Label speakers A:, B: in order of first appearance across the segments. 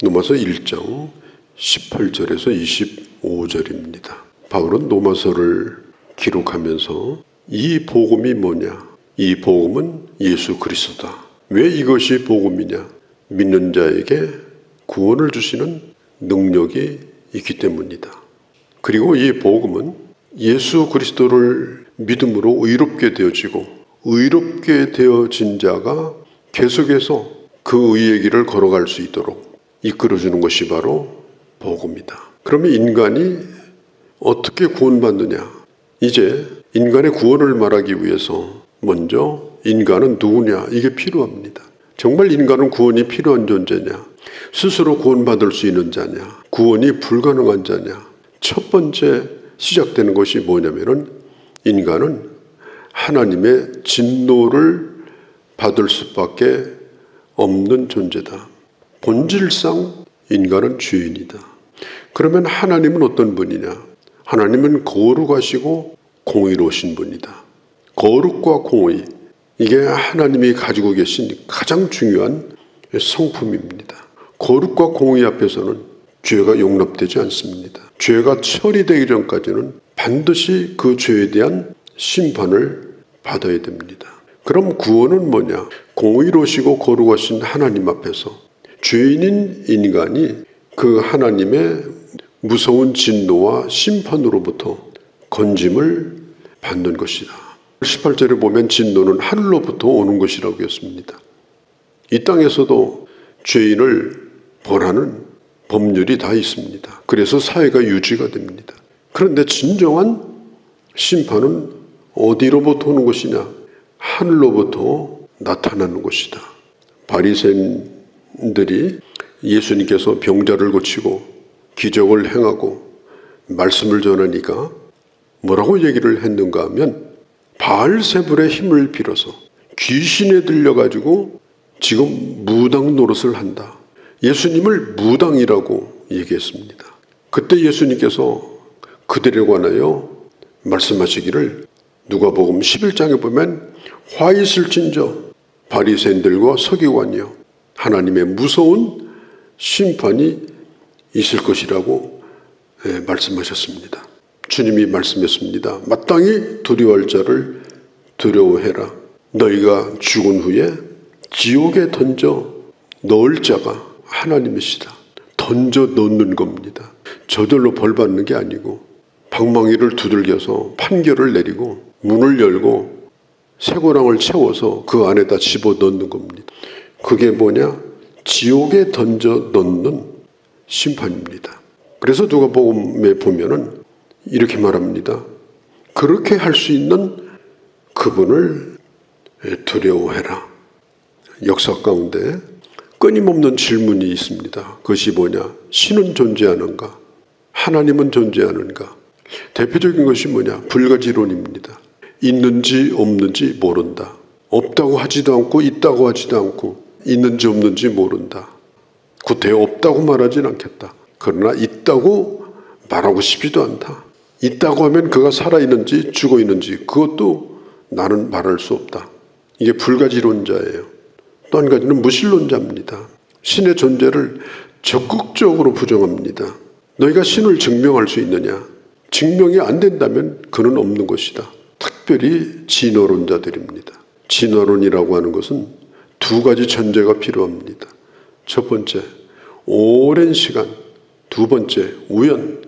A: 로마서 1장 18절에서 25절입니다. 바울은 로마서를 기록하면서 이 복음이 뭐냐? 이 복음은 예수 그리스도다. 왜 이것이 복음이냐? 믿는 자에게 구원을 주시는 능력이 있기 때문이다. 그리고 이 복음은 예수 그리스도를 믿음으로 의롭게 되어지고 의롭게 되어진 자가 계속해서 그 의의 길을 걸어갈 수 있도록 이끌어주는 것이 바로 복음이다. 그러면 인간이 어떻게 구원받느냐? 이제 인간의 구원을 말하기 위해서 먼저 인간은 누구냐? 이게 필요합니다. 정말 인간은 구원이 필요한 존재냐? 스스로 구원받을 수 있는 자냐? 구원이 불가능한 자냐? 첫 번째 시작되는 것이 뭐냐면은 인간은 하나님의 진노를 받을 수밖에 없는 존재다. 본질상 인간은 죄인이다. 그러면 하나님은 어떤 분이냐? 하나님은 거룩하시고 공의로우신 분이다. 거룩과 공의, 이게 하나님이 가지고 계신 가장 중요한 성품입니다. 거룩과 공의 앞에서는 죄가 용납되지 않습니다. 죄가 처리되기 전까지는 반드시 그 죄에 대한 심판을 받아야 됩니다. 그럼 구원은 뭐냐? 공의로우시고 거룩하신 하나님 앞에서 죄인인 인간이 그 하나님의 무서운 진노와 심판으로부터 건짐을 받는 것이다. 18절에 보면 진노는 하늘로부터 오는 것이라고 했습니다. 이 땅에서도 죄인을 벌하는 법률이 다 있습니다. 그래서 사회가 유지가 됩니다. 그런데 진정한 심판은 어디로부터 오는 것이냐? 하늘로부터 나타나는 것이다. 바리새인들이 예수님께서 병자를 고치고 기적을 행하고 말씀을 전하니까 뭐라고 얘기를 했는가 하면 바알세불의 힘을 빌어서 귀신에 들려가지고 지금 무당 노릇을 한다. 예수님을 무당이라고 얘기했습니다. 그때 예수님께서 그들에 관하여 말씀하시기를 누가복음 11장에 보면 화 있을진저 바리새인들과 서기관이여 하나님의 무서운 심판이 있을 것이라고 말씀하셨습니다. 주님이 말씀했습니다. 마땅히 두려워할 자를 두려워해라. 너희가 죽은 후에 지옥에 던져 넣을 자가 하나님이시다. 던져 넣는 겁니다. 저절로 벌 받는 게 아니고 방망이를 두들겨서 판결을 내리고 문을 열고 쇠고랑을 채워서 그 안에다 집어넣는 겁니다. 그게 뭐냐? 지옥에 던져 넣는 심판입니다. 그래서 누가복음에 보면은 이렇게 말합니다. 그렇게 할 수 있는 그분을 두려워해라. 역사 가운데 끊임없는 질문이 있습니다. 그것이 뭐냐? 신은 존재하는가? 하나님은 존재하는가? 대표적인 것이 뭐냐? 불가지론입니다. 있는지 없는지 모른다. 없다고 하지도 않고 있다고 하지도 않고 있는지 없는지 모른다. 구태 없다고 말하진 않겠다. 그러나 있다고 말하고 싶지도 않다. 있다고 하면 그가 살아있는지 죽어있는지 그것도 나는 말할 수 없다. 이게 불가지론자예요. 또 한 가지는 무신론자입니다. 신의 존재를 적극적으로 부정합니다. 너희가 신을 증명할 수 있느냐? 증명이 안 된다면 그는 없는 것이다. 특별히 진화론자들입니다. 진화론이라고 하는 것은 두 가지 전제가 필요합니다. 첫 번째, 오랜 시간. 두 번째, 우연.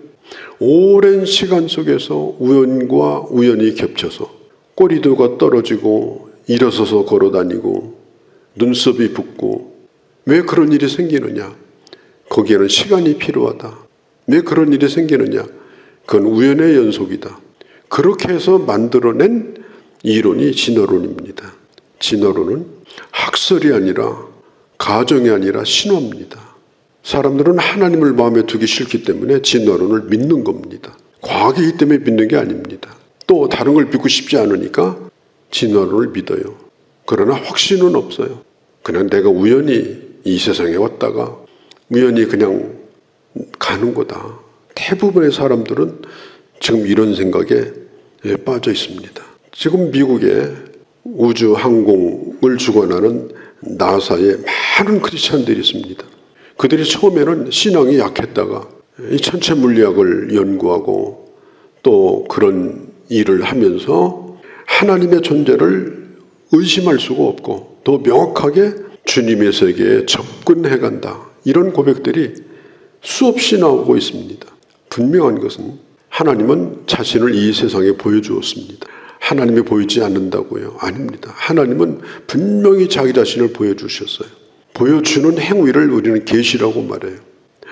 A: 오랜 시간 속에서 우연과 우연이 겹쳐서 꼬리도가 떨어지고 일어서서 걸어다니고 눈썹이 붓고 왜 그런 일이 생기느냐? 거기에는 시간이 필요하다. 왜 그런 일이 생기느냐? 그건 우연의 연속이다. 그렇게 해서 만들어낸 이론이 진화론입니다. 진화론은 학설이 아니라 가정이 아니라 신화입니다. 사람들은 하나님을 마음에 두기 싫기 때문에 진화론을 믿는 겁니다. 과학이기 때문에 믿는 게 아닙니다. 또 다른 걸 믿고 싶지 않으니까 진화론을 믿어요. 그러나 확신은 없어요. 그냥 내가 우연히 이 세상에 왔다가 우연히 그냥 가는 거다. 대부분의 사람들은 지금 이런 생각에 빠져 있습니다. 지금 미국의 우주 항공을 주관하는 나사에 많은 크리스찬들이 있습니다. 그들이 처음에는 신앙이 약했다가 이 천체 물리학을 연구하고 또 그런 일을 하면서 하나님의 존재를 의심할 수가 없고 더 명확하게 주님의 세계에 접근해 간다. 이런 고백들이 수없이 나오고 있습니다. 분명한 것은 하나님은 자신을 이 세상에 보여주었습니다. 하나님이 보이지 않는다고요? 아닙니다. 하나님은 분명히 자기 자신을 보여주셨어요. 보여주는 행위를 우리는 계시라고 말해요.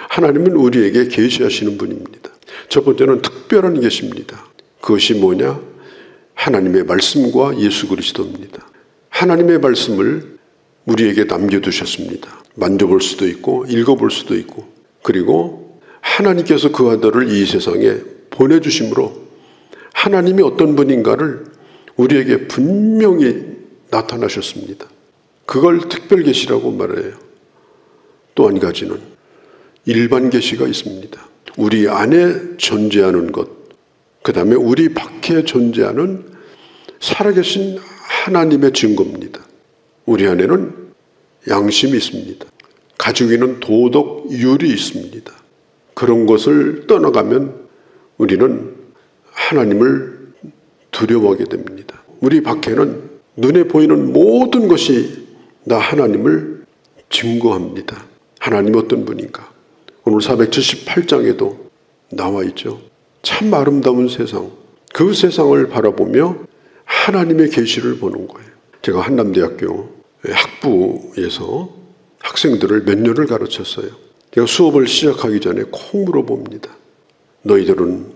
A: 하나님은 우리에게 계시하시는 분입니다. 첫 번째는 특별한 계시입니다. 그것이 뭐냐? 하나님의 말씀과 예수 그리스도입니다. 하나님의 말씀을 우리에게 남겨두셨습니다. 만져볼 수도 있고 읽어볼 수도 있고, 그리고 하나님께서 그 아들을 이 세상에 보내주심으로 하나님이 어떤 분인가를 우리에게 분명히 나타나셨습니다. 그걸 특별 계시라고 말해요. 또 한 가지는 일반 계시가 있습니다. 우리 안에 존재하는 것, 그 다음에 우리 밖에 존재하는 살아계신 하나님의 증거입니다. 우리 안에는 양심이 있습니다. 가지고 있는 도덕 윤리 있습니다. 그런 것을 떠나가면 우리는 하나님을 두려워하게 됩니다. 우리 밖에는 눈에 보이는 모든 것이 나 하나님을 증거합니다. 하나님이 어떤 분인가? 오늘 478장에도 나와 있죠. 참 아름다운 세상, 그 세상을 바라보며 하나님의 계시를 보는 거예요. 제가 한남대학교 학부에서 학생들을 몇 년을 가르쳤어요. 제가 수업을 시작하기 전에 콕 물어봅니다. 너희들은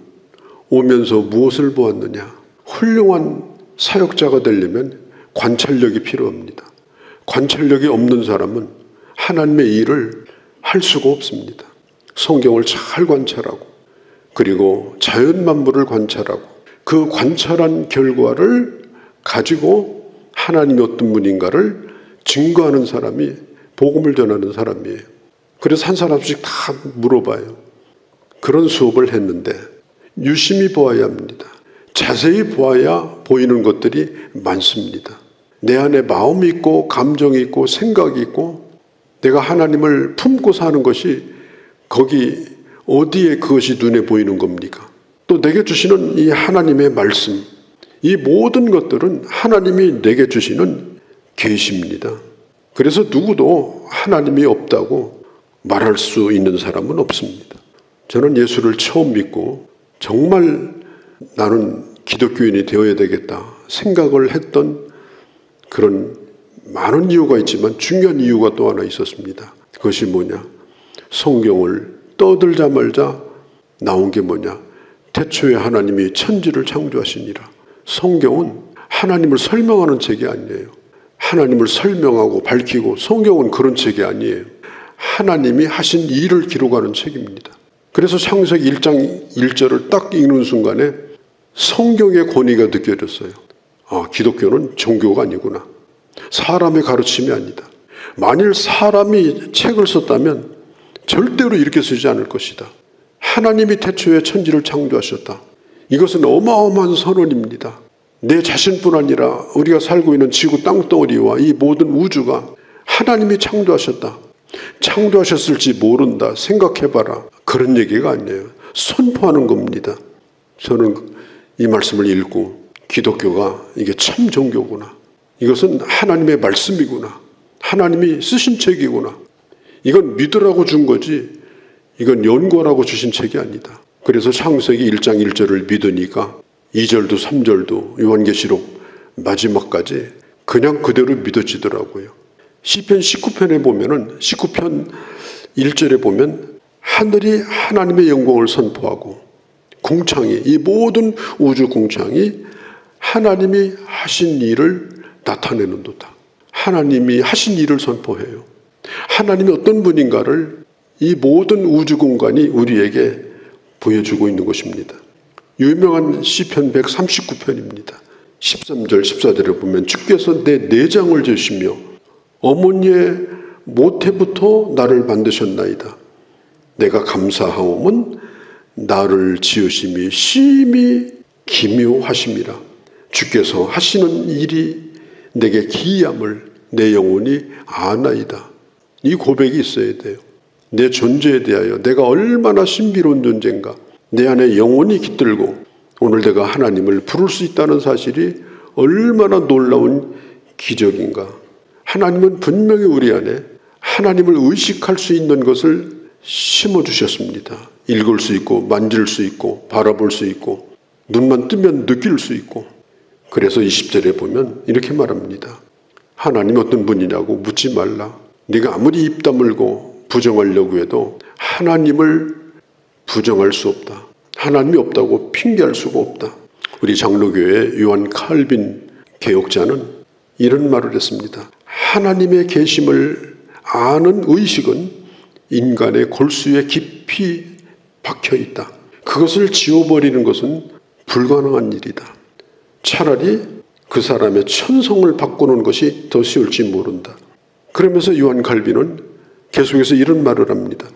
A: 오면서 무엇을 보았느냐? 훌륭한 사역자가 되려면 관찰력이 필요합니다. 관찰력이 없는 사람은 하나님의 일을 할 수가 없습니다. 성경을 잘 관찰하고, 그리고 자연 만물을 관찰하고, 그 관찰한 결과를 가지고 하나님이 어떤 분인가를 증거하는 사람이 복음을 전하는 사람이에요. 그래서 한 사람씩 다 물어봐요. 그런 수업을 했는데 유심히 보아야 합니다. 자세히 보아야 보이는 것들이 많습니다. 내 안에 마음이 있고 감정이 있고 생각이 있고 내가 하나님을 품고 사는 것이 거기 어디에 그것이 눈에 보이는 겁니까? 또 내게 주시는 이 하나님의 말씀, 이 모든 것들은 하나님이 내게 주시는 계시입니다. 그래서 누구도 하나님이 없다고 말할 수 있는 사람은 없습니다. 저는 예수를 처음 믿고 정말 나는 기독교인이 되어야 되겠다 생각을 했던 그런 많은 이유가 있지만 중요한 이유가 또 하나 있었습니다. 그것이 뭐냐? 성경을 떠들자 말자 나온 게 뭐냐? 태초에 하나님이 천지를 창조하시니라. 성경은 하나님을 설명하는 책이 아니에요. 하나님을 설명하고 밝히고, 성경은 그런 책이 아니에요. 하나님이 하신 일을 기록하는 책입니다. 그래서 창세기 1장 1절을 딱 읽는 순간에 성경의 권위가 느껴졌어요. 아, 기독교는 종교가 아니구나. 사람의 가르침이 아니다. 만일 사람이 책을 썼다면 절대로 이렇게 쓰지 않을 것이다. 하나님이 태초에 천지를 창조하셨다. 이것은 어마어마한 선언입니다. 내 자신뿐 아니라 우리가 살고 있는 지구 땅덩어리와 이 모든 우주가 하나님이 창조하셨다. 창조하셨을지 모른다. 생각해봐라. 그런 얘기가 아니에요. 선포하는 겁니다. 저는 이 말씀을 읽고 기독교가 이게 참 종교구나. 이것은 하나님의 말씀이구나. 하나님이 쓰신 책이구나. 이건 믿으라고 준 거지 이건 연구하라고 주신 책이 아니다. 그래서 창세기 1장 1절을 믿으니까 2절도 3절도 요한계시록 마지막까지 그냥 그대로 믿어지더라고요. 시편 19편에 보면은 19편 1절에 보면 하늘이 하나님의 영광을 선포하고 궁창이, 이 모든 우주 궁창이 하나님이 하신 일을 나타내는도다. 하나님이 하신 일을 선포해요. 하나님이 어떤 분인가를 이 모든 우주 공간이 우리에게 보여주고 있는 것입니다. 유명한 시편 139편입니다. 13절 14절에 보면 주께서 내 내장을 재시며 어머니의 모태부터 나를 만드셨나이다. 내가 감사하오면 나를 지으심이 심히 기묘하심이라. 주께서 하시는 일이 내게 기이함을 내 영혼이 아나이다. 이 고백이 있어야 돼요. 내 존재에 대하여 내가 얼마나 신비로운 존재인가, 내 안에 영혼이 깃들고 오늘 내가 하나님을 부를 수 있다는 사실이 얼마나 놀라운 기적인가. 하나님은 분명히 우리 안에 하나님을 의식할 수 있는 것을 심어주셨습니다. 읽을 수 있고 만질 수 있고 바라볼 수 있고 눈만 뜨면 느낄 수 있고. 그래서 20절에 보면 이렇게 말합니다. 하나님이 어떤 분이냐고 묻지 말라. 네가 아무리 입 다물고 부정하려고 해도 하나님을 부정할 수 없다. 하나님이 없다고 핑계할 수가 없다. 우리 장로교회 요한 칼빈 개혁자는 이런 말을 했습니다. 하나님의 계심을 아는 의식은 인간의 골수에 깊이 박혀 있다. 그것을 지워버리는 것은 불가능한 일이다. 차라리 그 사람의 천성을 바꾸는 것이 더 쉬울지 모른다. 그러면서 요한 칼빈은 계속해서 이런 말을 합니다.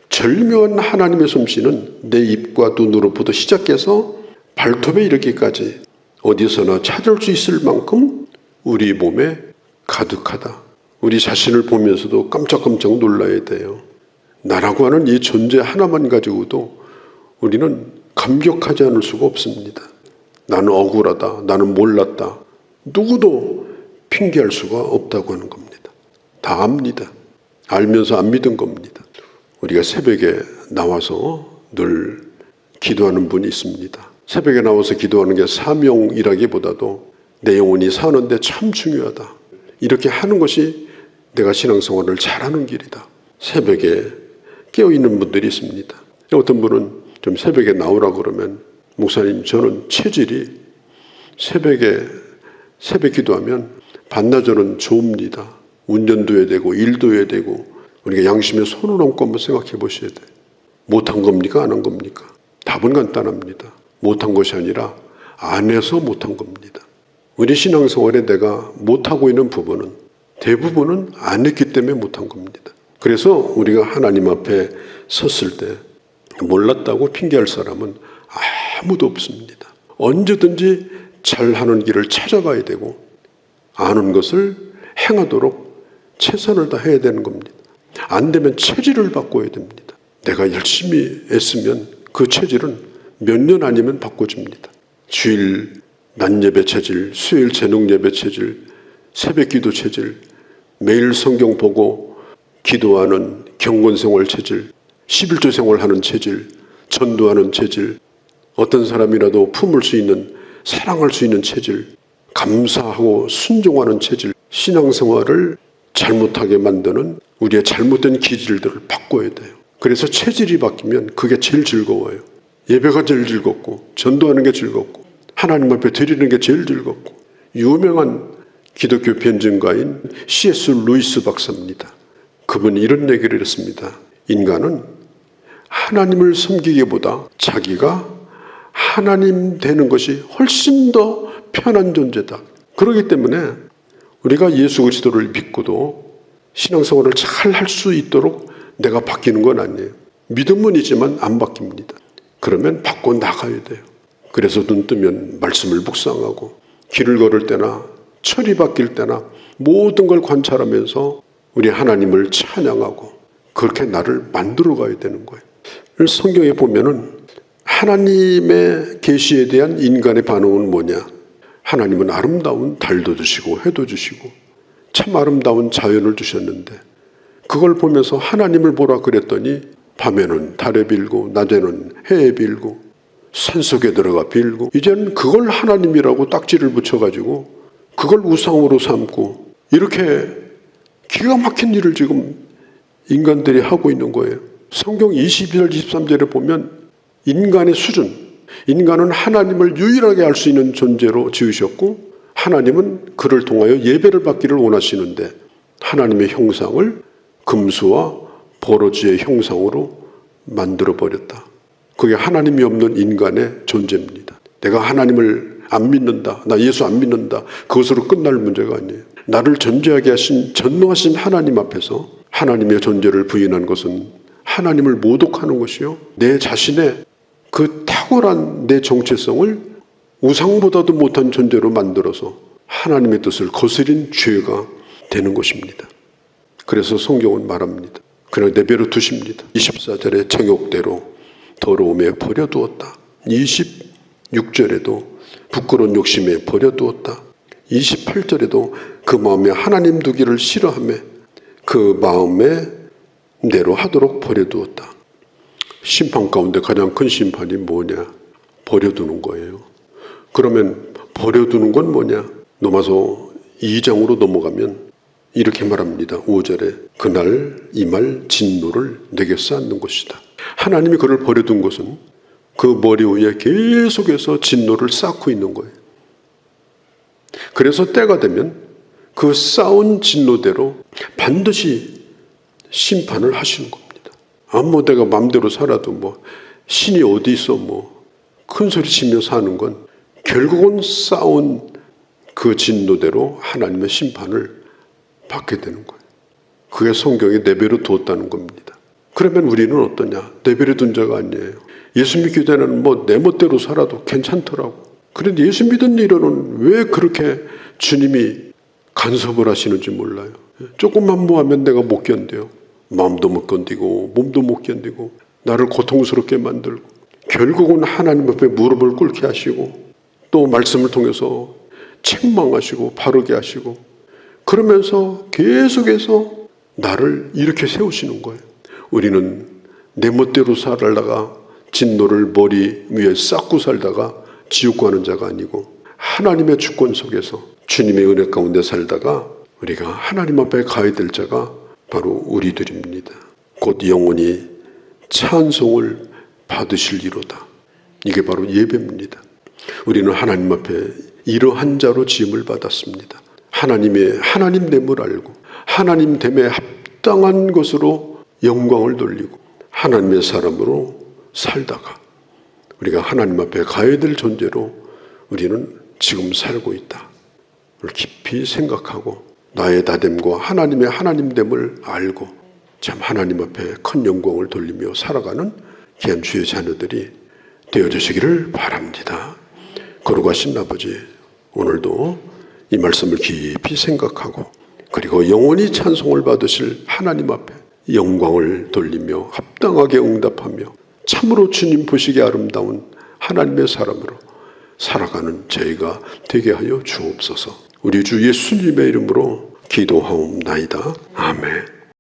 A: 절묘한 하나님의 솜씨는 내 입과 눈으로부터 시작해서 발톱에 이르기까지 어디서나 찾을 수 있을 만큼 우리 몸에 가득하다. 우리 자신을 보면서도 깜짝깜짝 놀라야 돼요. 나라고 하는 이 존재 하나만 가지고도 우리는 감격하지 않을 수가 없습니다. 나는 억울하다. 나는 몰랐다. 누구도 핑계할 수가 없다고 하는 겁니다. 다 압니다. 알면서 안 믿은 겁니다. 우리가 새벽에 나와서 늘 기도하는 분이 있습니다. 새벽에 나와서 기도하는 게 사명이라기보다도 내 영혼이 사는데 참 중요하다. 이렇게 하는 것이 내가 신앙생활을 잘하는 길이다. 새벽에 깨어있는 분들이 있습니다. 어떤 분은 좀 새벽에 나오라고 그러면 목사님 저는 체질이 새벽 기도하면 반나절은 좋습니다. 운전도 해야 되고 일도 해야 되고 우리가 양심에 손을 얹고 한번 생각해 보셔야 돼요. 못한 겁니까? 안 한 겁니까? 답은 간단합니다. 못한 것이 아니라 안 해서 못한 겁니다. 우리 신앙생활에 내가 못하고 있는 부분은 대부분은 안 했기 때문에 못한 겁니다. 그래서 우리가 하나님 앞에 섰을 때 몰랐다고 핑계할 사람은 아무도 없습니다. 언제든지 잘하는 길을 찾아가야 되고 아는 것을 행하도록 최선을 다해야 되는 겁니다. 안 되면 체질을 바꿔야 됩니다. 내가 열심히 애쓰면 그 체질은 몇 년 아니면 바꿔집니다. 주일 낮예배 체질, 수요일 재능예배 체질, 새벽기도 체질, 매일 성경 보고 기도하는 경건생활 체질, 11조 생활하는 체질, 전도하는 체질, 어떤 사람이라도 품을 수 있는, 사랑할 수 있는 체질, 감사하고 순종하는 체질, 신앙생활을 잘못하게 만드는 우리의 잘못된 기질들을 바꿔야 돼요. 그래서 체질이 바뀌면 그게 제일 즐거워요. 예배가 제일 즐겁고 전도하는 게 즐겁고 하나님 앞에 드리는 게 제일 즐겁고. 유명한 기독교 변증가인 C.S. 루이스 박사입니다. 그분이 이런 얘기를 했습니다. 인간은 하나님을 섬기기보다 자기가 하나님 되는 것이 훨씬 더 편한 존재다. 그렇기 때문에 우리가 예수 그리스도를 믿고도 신앙생활을 잘 할 수 있도록 내가 바뀌는 건 아니에요. 믿음은 있지만 안 바뀝니다. 그러면 바꿔 나가야 돼요. 그래서 눈 뜨면 말씀을 묵상하고 길을 걸을 때나 철이 바뀔 때나 모든 걸 관찰하면서 우리 하나님을 찬양하고 그렇게 나를 만들어 가야 되는 거예요. 성경에 보면은 하나님의 계시에 대한 인간의 반응은 뭐냐? 하나님은 아름다운 달도 주시고 해도 주시고 참 아름다운 자연을 주셨는데 그걸 보면서 하나님을 보라 그랬더니 밤에는 달에 빌고 낮에는 해에 빌고 산속에 들어가 빌고 이제는 그걸 하나님이라고 딱지를 붙여가지고 그걸 우상으로 삼고 이렇게 기가 막힌 일을 지금 인간들이 하고 있는 거예요. 성경 22절 23절에 보면 인간의 수준, 인간은 하나님을 유일하게 알 수 있는 존재로 지으셨고 하나님은 그를 통하여 예배를 받기를 원하시는데 하나님의 형상을 금수와 버러지의 형상으로 만들어버렸다. 그게 하나님이 없는 인간의 존재입니다. 내가 하나님을 안 믿는다, 나 예수 안 믿는다, 그것으로 끝날 문제가 아니에요. 나를 존재하게 하신 전능하신 하나님 앞에서 하나님의 존재를 부인한 것은 하나님을 모독하는 것이요, 내 자신의 그 탁월한 내 정체성을 우상보다도 못한 존재로 만들어서 하나님의 뜻을 거스린 죄가 되는 것입니다. 그래서 성경은 말합니다. 그냥 내버려 두십니다. 24절에 정욕대로 더러움에 버려두었다. 26절에도 부끄러운 욕심에 버려두었다. 28절에도 그 마음에 하나님 두기를 싫어하며 그 마음에 대로 하도록 버려두었다. 심판 가운데 가장 큰 심판이 뭐냐? 버려두는 거예요. 그러면 버려두는 건 뭐냐? 로마서 2장으로 넘어가면 이렇게 말합니다. 5절에 그날 이 말 진노를 내게 쌓는 것이다. 하나님이 그를 버려둔 것은 그 머리 위에 계속해서 진노를 쌓고 있는 거예요. 그래서 때가 되면 그 쌓은 진노대로 반드시 심판을 하시는 겁니다. 내가 마음대로 살아도 신이 어디 있어 큰 소리 치며 사는 건 결국은 쌓은 그 진노대로 하나님의 심판을 받게 되는 거예요. 그게 성경에 내버려 두었다는 겁니다. 그러면 우리는 어떠냐? 내버려 둔 자가 아니에요. 예수 믿기 전에는 내 멋대로 살아도 괜찮더라고. 그런데 예수 믿은 이후로는 왜 그렇게 주님이 간섭을 하시는지 몰라요. 조금만 하면 내가 못 견뎌요. 마음도 못 견디고 몸도 못 견디고 나를 고통스럽게 만들고 결국은 하나님 앞에 무릎을 꿇게 하시고 또 말씀을 통해서 책망하시고 바르게 하시고 그러면서 계속해서 나를 이렇게 세우시는 거예요. 우리는 내 멋대로 살다가 진노를 머리 위에 쌓고 살다가 지옥 가는 자가 아니고 하나님의 주권 속에서 주님의 은혜 가운데 살다가 우리가 하나님 앞에 가야 될 자가 바로 우리들입니다. 곧 영원히 찬송을 받으실리로다. 이게 바로 예배입니다. 우리는 하나님 앞에 이러한 자로 지음을 받았습니다. 하나님의 하나님됨을 알고 하나님됨에 합당한 것으로 영광을 돌리고 하나님의 사람으로 살다가 우리가 하나님 앞에 가야 될 존재로 우리는 지금 살고 있다. 깊이 생각하고 나의 다됨과 하나님의 하나님됨을 알고 참 하나님 앞에 큰 영광을 돌리며 살아가는 귀한 주의 자녀들이 되어주시기를 바랍니다. 거룩하신 아버지, 오늘도 이 말씀을 깊이 생각하고 그리고 영원히 찬송을 받으실 하나님 앞에 영광을 돌리며 합당하게 응답하며 참으로 주님 보시기에 아름다운 하나님의 사람으로 살아가는 저희가 되게 하여 주옵소서. 우리 주 예수님의 이름으로 기도하옵나이다. 아멘.